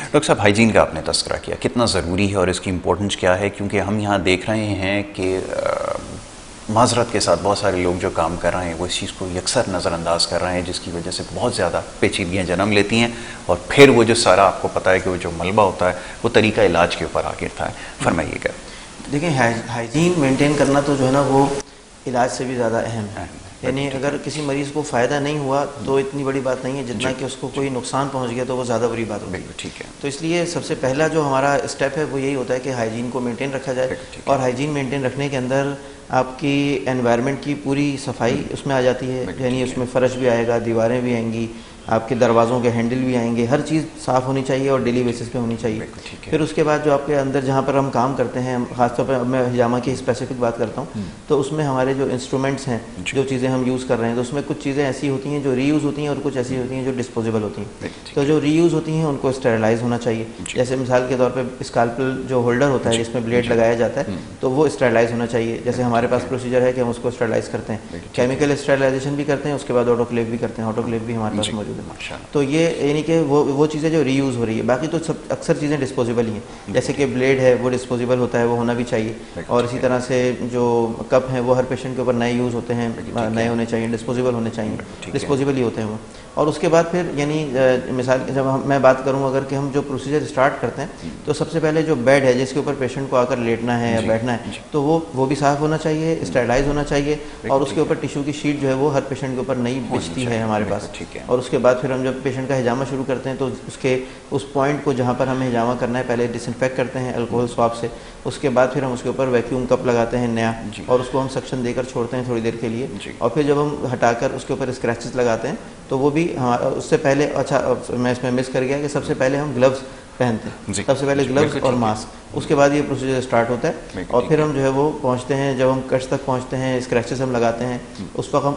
Doctor साहब, hygiene का आपने तस्करा किया, कितना ज़रूरी है और इसकी इम्पोर्टेंस क्या है? क्योंकि हम यहाँ देख रहे हैं कि माजरत के साथ बहुत सारे लोग जो काम कर रहे हैं वो इस चीज़ को यकसर नज़रअंदाज कर रहे हैं, जिसकी वजह से बहुत ज़्यादा पेचीदगियाँ जन्म लेती हैं और फिर वो जो सारा आपको पता है कि वो जो मलबा होता है वो तरीका इलाज के ऊपर आ गिरता है। फरमाइएगा। देखिए, हाइजीन मेंटेन करना तो जो है ना वो इलाज से भी ज़्यादा अहम है। यानी अगर किसी मरीज़ को फ़ायदा नहीं हुआ तो इतनी बड़ी बात नहीं है, जितना कि उसको कोई नुकसान पहुंच गया तो वो ज़्यादा बुरी बात होगी। ठीक है। तो इसलिए सबसे पहला जो हमारा स्टेप है वो यही होता है कि हाइजीन को मेंटेन रखा जाए। और हाइजीन मेंटेन रखने के अंदर आपकी एनवायरनमेंट की पूरी सफाई उसमें आ जाती है। यानी उसमें फ़र्श भी आएगा, दीवारें भी आएंगी, आपके दरवाज़ों के हैंडल भी आएंगे, हर चीज़ साफ़ होनी चाहिए और डेली बेसिस पे होनी चाहिए। फिर उसके बाद जो आपके अंदर जहाँ पर हम काम करते हैं, ख़ासतौर पर मैं हिजामा की स्पेसिफिक बात करता हूँ, तो उसमें हमारे जो इंस्ट्रूमेंट्स हैं, जो चीज़ें हम यूज़ कर रहे हैं, तो उसमें कुछ चीज़ें ऐसी होती हैं जो रीयूज़ होती हैं और कुछ ऐसी होती हैं जो डिस्पोजेबल होती हैं। तो जो रीयूज़ होती हैं उनको स्टेरलाइज होना चाहिए। जैसे मिसाल के तौर पर स्काल्पल जो होल्डर होता है जिसमें ब्लेड लगाया जाता है, तो वो स्टेरलाइज होना चाहिए। जैसे हमारे पास प्रोसीजर है कि हम उसको स्टेरलाइज करते हैं, केमिकल स्टेरलाइजेशन भी करते हैं, उसके बाद ऑटोक्लेव भी करते हैं। ऑटोक्लेव भी हमारे पास मौजूद है। तो ये यानी कि वो चीज़ें जो रीयूज़ हो रही है। बाकी तो सब अक्सर चीज़ें डिस्पोजेबल ही हैं। जैसे कि ब्लेड है वो डिस्पोजेबल होता है, वो होना भी चाहिए। और इसी तरह से जो कप हैं वो हर पेशेंट के ऊपर नए यूज़ होते हैं, नए होने चाहिए, डिस्पोजेबल होने चाहिए, डिस्पोजेबल ही होते हैं वो। और उसके बाद फिर यानी मिसाल जब मैं बात करूँ अगर कि हम जो प्रोसीजर स्टार्ट करते हैं, तो सबसे पहले जो बेड है जिसके ऊपर पेशेंट को आकर लेटना है या बैठना है, तो वो भी साफ़ होना चाहिए, स्टेरलाइज होना चाहिए। और उसके ऊपर टिश्यू की शीट जो है वो हर पेशेंट के ऊपर नई बिछती है हमारे पास। और उसके बाद फिर हम जब पेशेंट का हिजामा शुरू करते हैं तो उस पॉइंट को जहाँ पर हमें हिजामा करना है पहले डिसइंफेक्ट करते हैं अल्कोहल स्वाब से। उसके बाद फिर हम उसके ऊपर वैक्यूम कप लगाते हैं नया, और उसको हम सक्शन देकर छोड़ते हैं थोड़ी देर के लिए। और फिर जब हम हटाकर उसके ऊपर स्क्रैचेस लगाते हैं तो वो भी हमारा उससे पहले, अच्छा मैं इसमें मिस कर गया कि सबसे पहले हम ग्लव्स पहनते हैं। सबसे पहले ग्लव्स और मास्क, उसके बाद ये प्रोसीजर स्टार्ट होता है। और फिर हम जो है वो पहुंचते हैं, जब हम कट्स तक पहुंचते हैं, स्क्रैचेस हम लगाते हैं,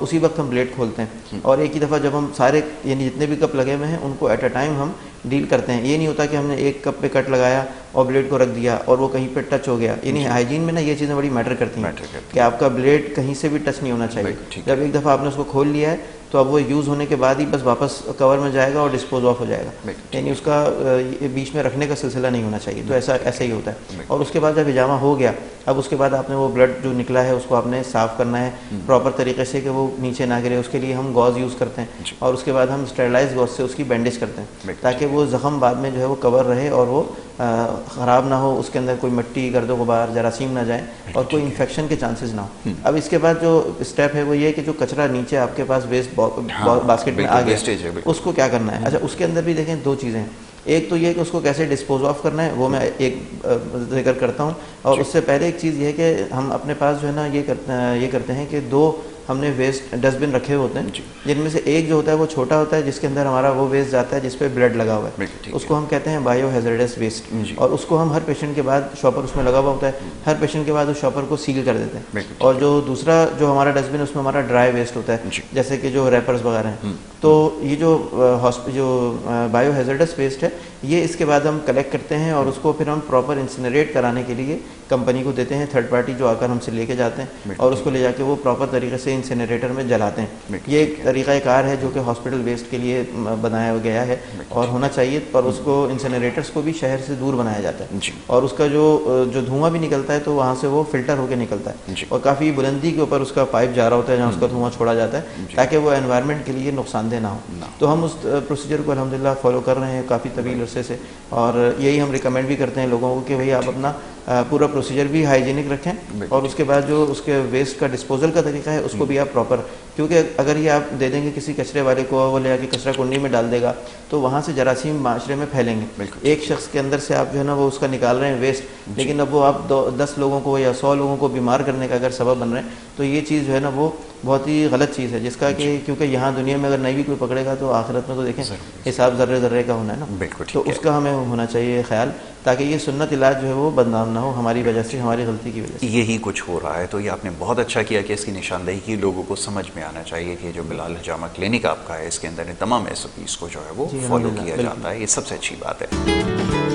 उसी वक्त हम ब्लेड खोलते हैं। और एक ही दफ़ा जब हम सारे यानी जितने भी कप लगे हुए हैं उनको एट अ टाइम हम डील करते हैं। ये नहीं होता कि हमने एक कप पे कट लगाया और ब्लेड को रख दिया और वो कहीं पे टच हो गया। यानी हाइजीन में ना ये चीज़ें बड़ी मैटर करती हैं कि आपका ब्लेड कहीं से भी टच नहीं होना चाहिए। जब एक दफ़ा आपने उसको खोल लिया है तो अब वो यूज़ होने के बाद ही बस वापस कवर में जाएगा और डिस्पोज ऑफ हो जाएगा। यानी उसका बीच में रखने का सिलसिला नहीं होना चाहिए। तो ऐसा ही होता है। और उसके बाद जब हिजामा हो गया, अब उसके बाद आपने वो ब्लड जो निकला है उसको आपने साफ़ करना है प्रॉपर तरीके से कि वो नीचे ना गिरे। उसके लिए हम गॉज यूज़ करते हैं और उसके बाद हम स्टेरलाइज गॉज से उसकी बैंडेज करते हैं ताकि वो ज़ख़म बाद में जो है वो कवर रहे और वो ख़राब ना हो, उसके अंदर कोई मिट्टी, गर्दो गुबार, जरासीम ना जाए और कोई इन्फेक्शन के चांसेस ना हो। अब इसके बाद जो स्टेप है वो ये कि जो कचरा नीचे आपके पास वेस्ट बास्केट में आ गया, उसको क्या करना है। अच्छा, उसके अंदर भी देखें दो चीज़ें हैं। एक तो ये कि उसको कैसे डिस्पोज ऑफ करना है, वो मैं एक जिक्र करता हूँ। और उससे पहले एक चीज़ ये है कि हम अपने पास जो है ना ये करते हैं कि दो हमने वेस्ट डस्टबिन रखे होते हैं, जिनमें से एक जो होता है वो छोटा होता है जिसके अंदर हमारा वो वेस्ट जाता है जिस पे ब्लड लगा हुआ है, उसको हम कहते हैं बायो हैजर्डस वेस्ट। और उसको हम हर पेशेंट के बाद शॉपर उसमें लगा हुआ होता है, हर पेशेंट के बाद उस शॉपर को सील कर देते हैं। और जो दूसरा जो हमारा डस्टबिन उसमें हमारा ड्राई वेस्ट होता है, जैसे कि जो रैपर्स वगैरह हैं। तो ये जो बायो हैजर्डस वेस्ट है ये इसके बाद हम कलेक्ट करते हैं और उसको फिर हम प्रॉपर इंसिनरेट कराने के लिए कंपनी को देते हैं, थर्ड पार्टी जो आकर हमसे लेके जाते हैं और उसको ले जाके वो प्रॉपर तरीके से इंसिनरेटर में जलाते हैं। ये एक तरीक़ाकार है जो कि हॉस्पिटल वेस्ट के लिए बनाया गया है और होना चाहिए। पर उसको इंसिनरेटर्स को भी शहर से दूर बनाया जाता है और उसका जो धुआं भी निकलता है तो वहाँ से वो फिल्टर होकर निकलता है और काफ़ी बुलंदी के ऊपर उसका पाइप जा रहा होता है जहाँ उसका धुआं छोड़ा जाता है ताकि वो एनवायरनमेंट के लिए नुकसानदेह ना हो। तो हम उस प्रोसीजर को अल्हम्दुलिल्लाह फॉलो कर रहे हैं काफ़ी तवील अरसे से और यही हम रिकमेंड भी करते हैं लोगों को कि भाई आप अपना पूरा प्रोसीजर भी हाइजीनिक रखें और उसके बाद जो उसके वेस्ट का डिस्पोजल का तरीका है उसको भी आप प्रॉपर, क्योंकि अगर ये आप दे देंगे किसी कचरे वाले को, वो ले आके कचरा कुंडी में डाल देगा तो वहाँ से जरासीम माशरे में फैलेंगे। एक शख्स के अंदर से आप जो है ना वो उसका निकाल रहे हैं वेस्ट, लेकिन अब वो आप 10 लोगों को या 100 लोगों को बीमार करने का अगर सबब बन रहे हैं तो ये चीज़ जो है ना वो बहुत ही गलत चीज़ है जिसका कि क्योंकि यहाँ दुनिया में अगर नहीं भी कोई पकड़ेगा तो आखिरत में तो देखें हिसाब ज़र्रे ज़र्रे का होना है ना। तो उसका हमें होना चाहिए ख्याल ताकि ये सुन्नत इलाज जो है वो बदनाम ना हो हमारी वजह से, हमारी गलती की वजह से। यही कुछ हो रहा है। तो ये आपने बहुत अच्छा किया कि इसकी निशानदेही की लोगों को समझ में आना चाहिए कि जो बिलाल हिजामा क्लिनिक आपका है इसके अंदर तमाम SOPs को जो है वो फॉलो किया जाता है। ये सबसे अच्छी बात है।